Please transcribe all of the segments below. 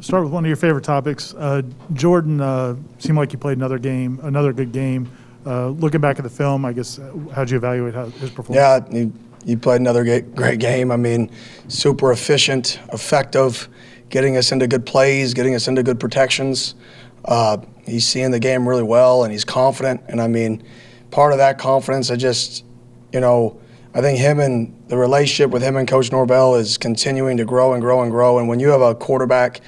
start with one of your favorite topics. Jordan seemed like he played another good game. Looking back at the film, I guess, how'd you evaluate his performance? Yeah, he played another great game. I mean, super efficient, effective, getting us into good plays, getting us into good protections. He's seeing the game really well, and he's confident. And, I mean, part of that confidence, I think the relationship with him and Coach Norvell is continuing to grow and grow and grow. And when you have a quarterback,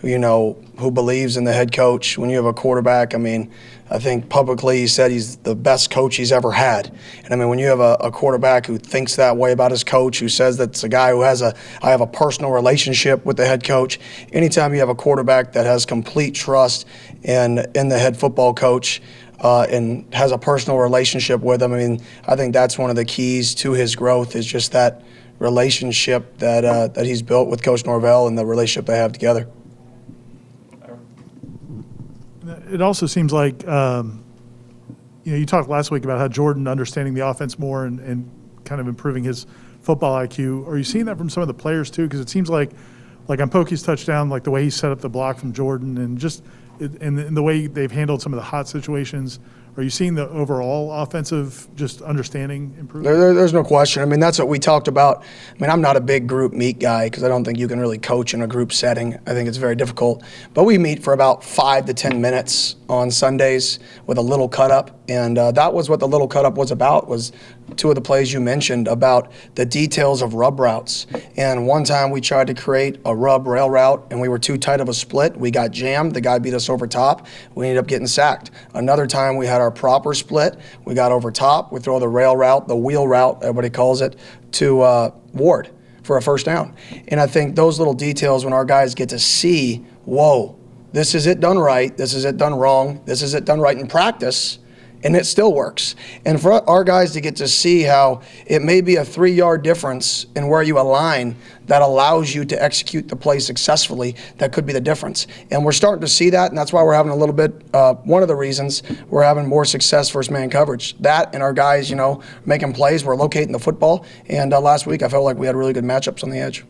who believes in the head coach, when you have a quarterback, I mean, I think publicly he said he's the best coach he's ever had. And I mean, when you have a quarterback who thinks that way about his coach, who says that's a guy who I have a personal relationship with the head coach, anytime you have a quarterback that has complete trust in the head football coach, and has a personal relationship with him, I mean, I think that's one of the keys to his growth is just that relationship that he's built with Coach Norvell and the relationship they have together. It also seems like, you talked last week about how Jordan understanding the offense more and kind of improving his football IQ. Are you seeing that from some of the players too? Because it seems like on Pokey's touchdown, like the way he set up the block from Jordan and just and the way they've handled some of the hot situations. Are you seeing the overall offensive just understanding improve? There's no question. I mean, that's what we talked about. I mean, I'm not a big group meet guy because I don't think you can really coach in a group setting. I think it's very difficult. But we meet for about 5 to 10 minutes on Sundays with a little cut-up. And that was what the little cut-up was about, was two of the plays you mentioned about the details of rub routes. And one time we tried to create a rub rail route, and we were too tight of a split. We got jammed. The guy beat us over top. We ended up getting sacked. Another time we had our proper split. We got over top. We throw the rail route, the wheel route, everybody calls it, to Ward for a first down. And I think those little details, when our guys get to see, whoa, this is it done right, this is it done wrong, this is it done right in practice, and it still works. And for our guys to get to see how it may be a 3-yard difference in where you align that allows you to execute the play successfully, that could be the difference. And we're starting to see that, and that's why we're having a little bit, one of the reasons we're having more success versus man coverage. That and our guys, making plays, we're locating the football. And last week I felt like we had really good matchups on the edge.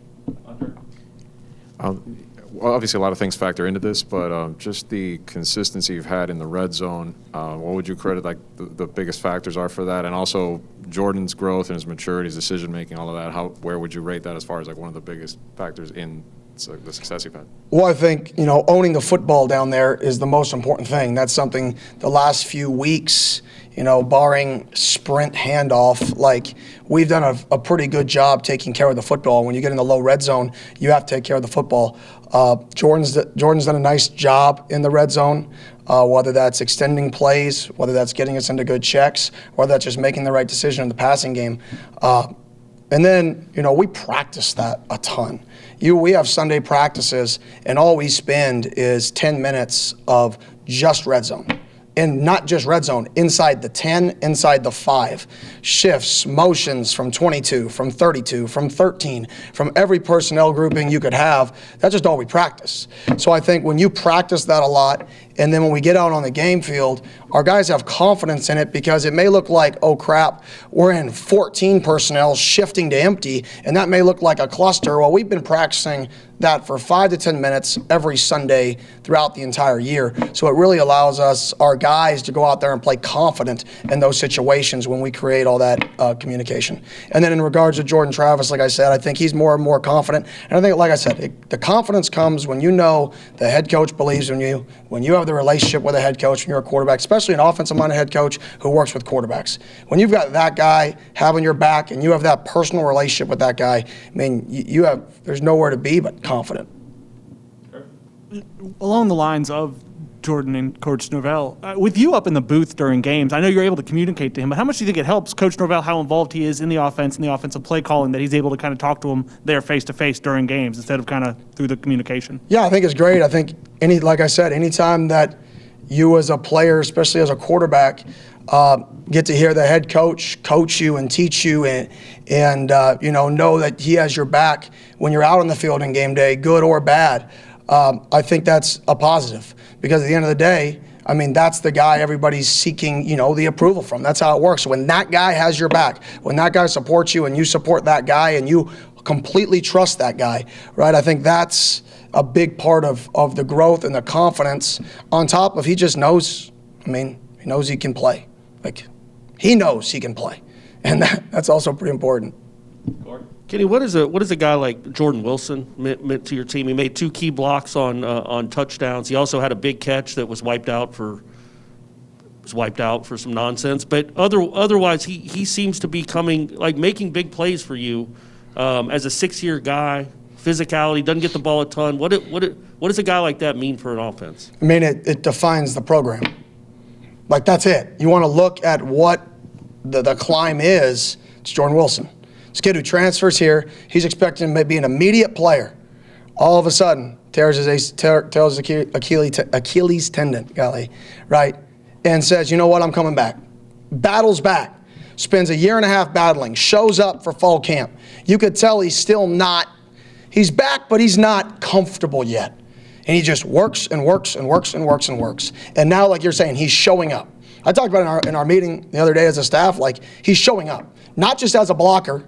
Well, obviously a lot of things factor into this, but just the consistency you've had in the red zone, what would you credit the biggest factors are for that? And also Jordan's growth and his maturity, his decision-making, all of that, where would you rate that as far as one of the biggest factors in the success you've had? Well, I think, owning the football down there is the most important thing. That's something the last few weeks, barring sprint handoff, we've done a pretty good job taking care of the football. When you get in the low red zone, you have to take care of the football. Jordan's done a nice job in the red zone, whether that's extending plays, whether that's getting us into good checks, whether that's just making the right decision in the passing game. And then, we practice that a ton. We have Sunday practices, and all we spend is 10 minutes of just red zone. And not just red zone, inside the 10, inside the 5. Shifts, motions from 22, from 32, from 13, from every personnel grouping you could have. That's just all we practice. So I think when you practice that a lot, and then when we get out on the game field, our guys have confidence in it because it may look like, oh crap, we're in 14 personnel shifting to empty, and that may look like a cluster. Well, we've been practicing that for 5 to 10 minutes every Sunday throughout the entire year. So it really allows our guys to go out there and play confident in those situations when we create all that communication. And then in regards to Jordan Travis, like I said, I think he's more and more confident. And I think, like I said, the confidence comes when you know the head coach believes in you, when you have the relationship with a head coach, when you're a quarterback, especially an offensive-minded head coach who works with quarterbacks. When you've got that guy having your back and you have that personal relationship with that guy, I mean, there's nowhere to be but confident. Along the lines of Jordan and Coach Norvell, with you up in the booth during games, I know you're able to communicate to him, but how much do you think it helps Coach Norvell how involved he is in the offense and the offensive play calling, that he's able to kind of talk to him there face-to-face during games instead of kind of through the communication? Yeah, I think it's great. I think, like I said, anytime that you as a player, especially as a quarterback, get to hear the head coach you and teach you and know that he has your back when you're out on the field in game day, good or bad. I think that's a positive because at the end of the day, I mean, that's the guy everybody's seeking, the approval from. That's how it works. When that guy has your back, when that guy supports you and you support that guy and you completely trust that guy, right? I think that's a big part of the growth and the confidence, on top of he just knows, he knows he can play. Like, he knows he can play. And that's also pretty important. Kenny, what is a guy like Jordan Wilson meant to your team? He made 2 key blocks on touchdowns. He also had a big catch that was wiped out for some nonsense. But otherwise, he seems to be making big plays for you as a 6-year guy. Physicality, doesn't get the ball a ton. What does a guy like that mean for an offense? It defines the program. Like, that's it. You want to look at what the climb is. It's Jordan Wilson. This kid who transfers here, he's expecting to be an immediate player. All of a sudden, tears his Achilles tendon, right? And says, you know what, I'm coming back. Battles back. Spends a year and a half battling. Shows up for fall camp. You could tell he's still not, he's back, but he's not comfortable yet. And he just works and works and works and works and works. And now, like you're saying, he's showing up. I talked about in our meeting the other day as a staff, like, he's showing up. Not just as a blocker,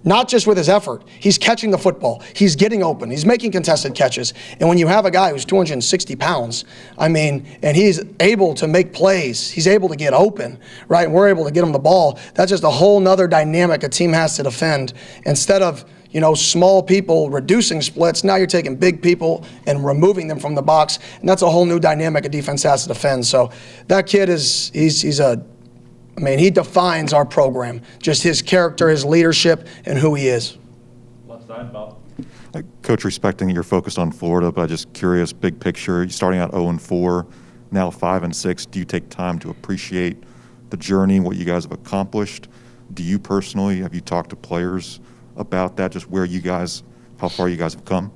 not just with his effort. He's catching the football. He's getting open. He's making contested catches. And when you have a guy who's 260 pounds, and he's able to make plays, he's able to get open, right? And we're able to get him the ball. That's just a whole nother dynamic a team has to defend. Instead of, small people reducing splits, now you're taking big people and removing them from the box. And that's a whole new dynamic a defense has to defend. So that kid he defines our program, just his character, his leadership, and who he is. Left side, Bob. Coach, respecting that you're focused on Florida, but just curious, big picture, you're starting out 0-4, now 5-6. Do you take time to appreciate the journey, what you guys have accomplished? Do you personally, have you talked to players about that, just how far you guys have come?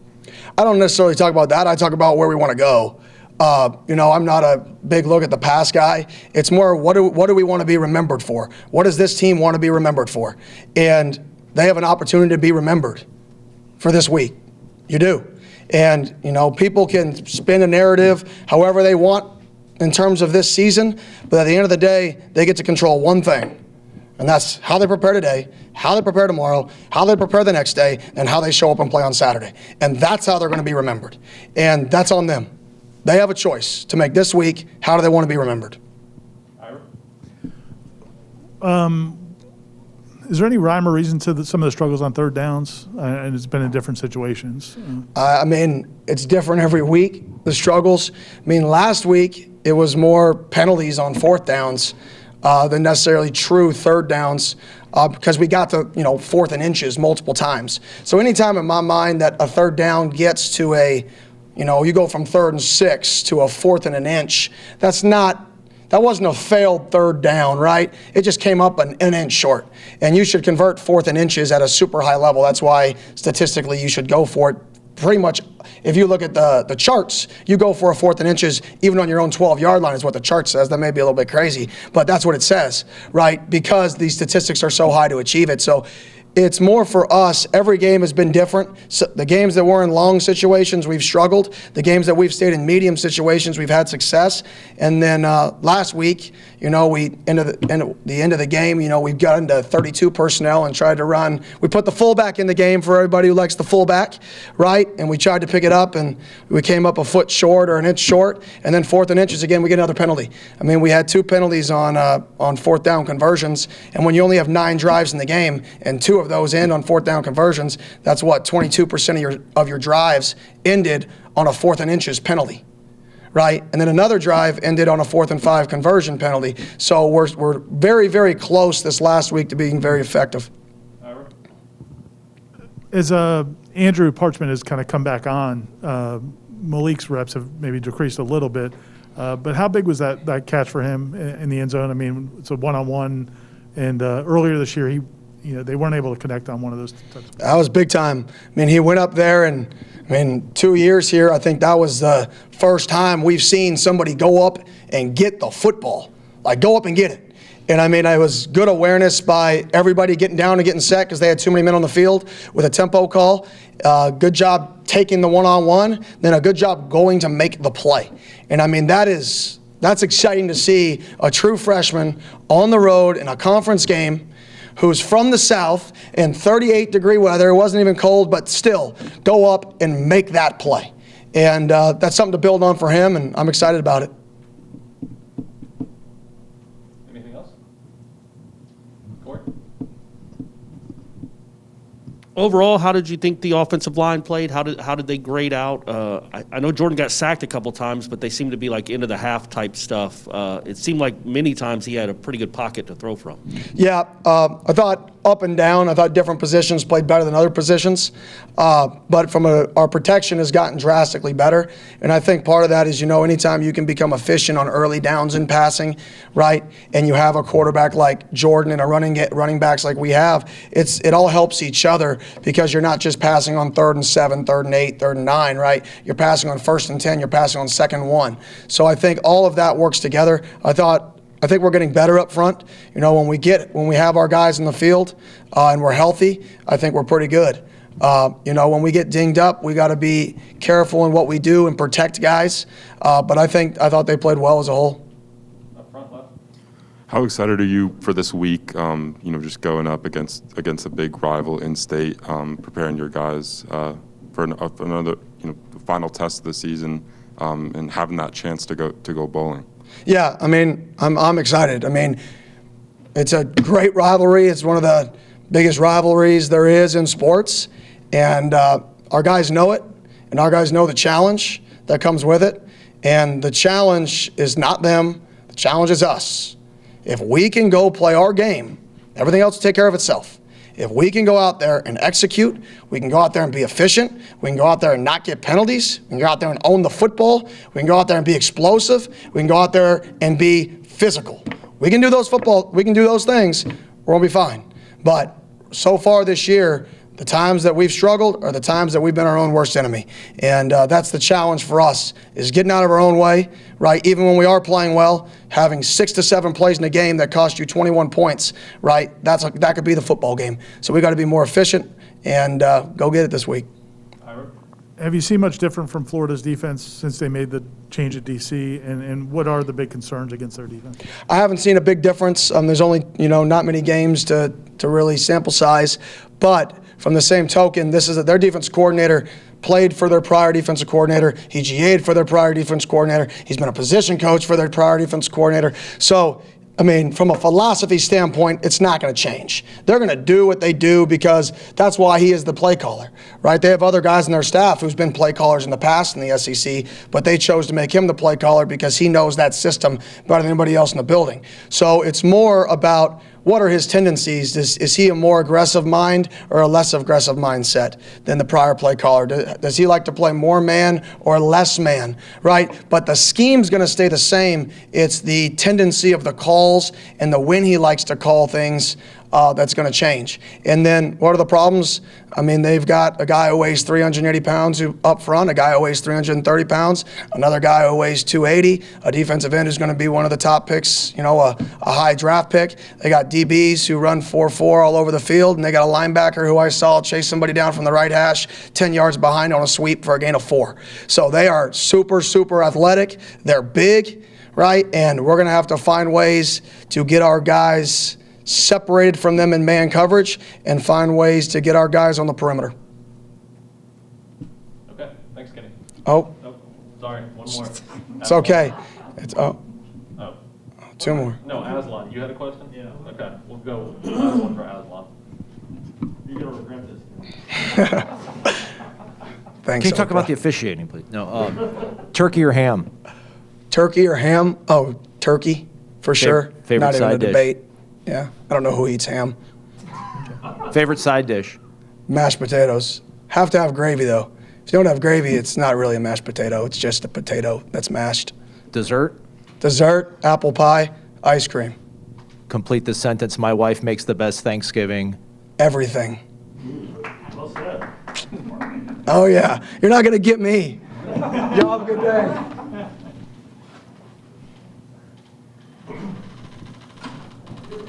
I don't necessarily talk about that. I talk about where we want to go. I'm not a big look at the past guy. It's more, what do we want to be remembered for? What does this team want to be remembered for? And they have an opportunity to be remembered for this week. You do. And, people can spin a narrative however they want in terms of this season, but at the end of the day, they get to control one thing. And that's how they prepare today, how they prepare tomorrow, how they prepare the next day, and how they show up and play on Saturday. And that's how they're going to be remembered. And that's on them. They have a choice to make this week. How do they want to be remembered? Is there any rhyme or reason to some of the struggles on third downs? And it's been in different situations. It's different every week, the struggles. Last week it was more penalties on fourth downs than necessarily true third downs because we got to, 4th and inches multiple times. So anytime in my mind that a third down gets to you go from 3rd and 6 to a 4th and an inch, that wasn't a failed third down, right? It just came up an inch short. And you should convert 4th and inches at a super high level. That's why statistically you should go for it. Pretty much, if you look at the charts, you go for a 4th and inches even on your own 12-yard line is what the chart says. That may be a little bit crazy, but that's what it says, right? Because these statistics are so high to achieve it. So it's more for us. Every game has been different. So the games that were in long situations, we've struggled. The games that we've stayed in medium situations, we've had success. And then last week, we the end of the game, we got into 32 personnel and tried to run. We put the fullback in the game for everybody who likes the fullback, right? And we tried to pick it up, and we came up a foot short or an inch short. And then 4th and inches again, we get another penalty. we had 2 penalties on 4th down conversions. And when you only have 9 drives in the game and 2 of those end on 4th down conversions, that's 22% of your drives ended on a 4th and inches penalty, right? And then another drive ended on a 4th and 5 conversion penalty. So we're very, very close this last week to being very effective. As Andrew Parchment has kind of come back on, Malik's reps have maybe decreased a little bit. But how big was that catch for him in the end zone? It's a one-on-one, and earlier this year they weren't able to connect on one of those touchdowns. That was big time. He went up there, and 2 years here, I think that was the first time we've seen somebody go up and get the football, like go up and get it. And it was good awareness by everybody getting down and getting set because they had too many men on the field with a tempo call. Good job taking the one-on-one, then a good job going to make the play. And that's exciting to see a true freshman on the road in a conference game who's from the South in 38-degree weather. It wasn't even cold, but still go up and make that play. And that's something to build on for him, and I'm excited about it. Anything else? Corey? Overall, how did you think the offensive line played? How did they grade out? I know Jordan got sacked a couple times, but they seemed to be like end of the half type stuff. It seemed like many times he had a pretty good pocket to throw from. Yeah, I thought up and down. I thought different positions played better than other positions. But from our protection has gotten drastically better. And I think part of that is, anytime you can become efficient on early downs in passing, right, and you have a quarterback like Jordan and a running backs like we have, it all helps each other because you're not just passing on 3rd and 7, 3rd and 8, 3rd and 9, right? You're passing on 1st and 10, you're passing on 2nd and 1. So I think all of that works together. I think we're getting better up front. When we have our guys in the field and we're healthy, I think we're pretty good. When we get dinged up, we got to be careful in what we do and protect guys. But I thought they played well as a whole. Up front left. How excited are you for this week? Just going up against a big rival in state, preparing your guys for another final test of the season, and having that chance to go bowling. Yeah, I'm excited. It's a great rivalry. It's one of the biggest rivalries there is in sports, and our guys know it, and our guys know the challenge that comes with it. And the challenge is not them. The challenge is us. If we can go play our game, everything else will take care of itself. If we can go out there and execute, we can go out there and be efficient, we can go out there and not get penalties, we can go out there and own the football, we can go out there and be explosive, we can go out there and be physical. We can do those things, we're gonna be fine. But so far this year, the times that we've struggled are the times that we've been our own worst enemy. And that's the challenge for us, is getting out of our own way, right? Even when we are playing well, having 6 to 7 plays in a game that cost you 21 points, right? That could be the football game. So we got to be more efficient and go get it this week. Have you seen much different from Florida's defense since they made the change at DC, and what are the big concerns against their defense? I haven't seen a big difference. There's only not many games to really sample size, but from the same token, their defense coordinator played for their prior defensive coordinator. He GA'd for their prior defense coordinator. He's been a position coach for their prior defense coordinator. So, from a philosophy standpoint, it's not going to change. They're going to do what they do because that's why he is the play caller, right? They have other guys in their staff who's been play callers in the past in the SEC, but they chose to make him the play caller because he knows that system better than anybody else in the building. So it's more about what are his tendencies? Is he a more aggressive mind or a less aggressive mindset than the prior play caller? Does he like to play more man or less man, right? But the scheme's going to stay the same. It's the tendency of the calls and the when he likes to call things that's going to change. And then what are the problems? They've got a guy who weighs 380 pounds up front, a guy who weighs 330 pounds, another guy who weighs 280, a defensive end who's going to be one of the top picks, a high draft pick. They got DBs who run 4.4 all over the field, and they got a linebacker who I saw chase somebody down from the right hash 10 yards behind on a sweep for a gain of 4. So they are super, super athletic. They're big, right? And we're going to have to find ways to get our guys separated from them in man coverage and find ways to get our guys on the perimeter. Okay, thanks, Kenny. Oh, Sorry, one more. it's okay. Oh. Two more. No, Aslan, you had a question? Yeah. Okay, we'll go last one for Aslan. You're gonna regret this. Thanks. Can you talk Oprah. about the officiating, please? No, turkey or ham? Turkey or ham? Oh, turkey, for sure. favorite Not even a side dish? debate. Yeah, I don't know who eats ham. Favorite side dish? Mashed potatoes. Have to have gravy, though. If you don't have gravy, it's not really a mashed potato. It's just a potato that's mashed. Dessert? Dessert, apple pie, ice cream. Complete the sentence. My wife makes the best Thanksgiving. Everything. Well said. Oh, yeah. You're not going to get me. Y'all have a good day.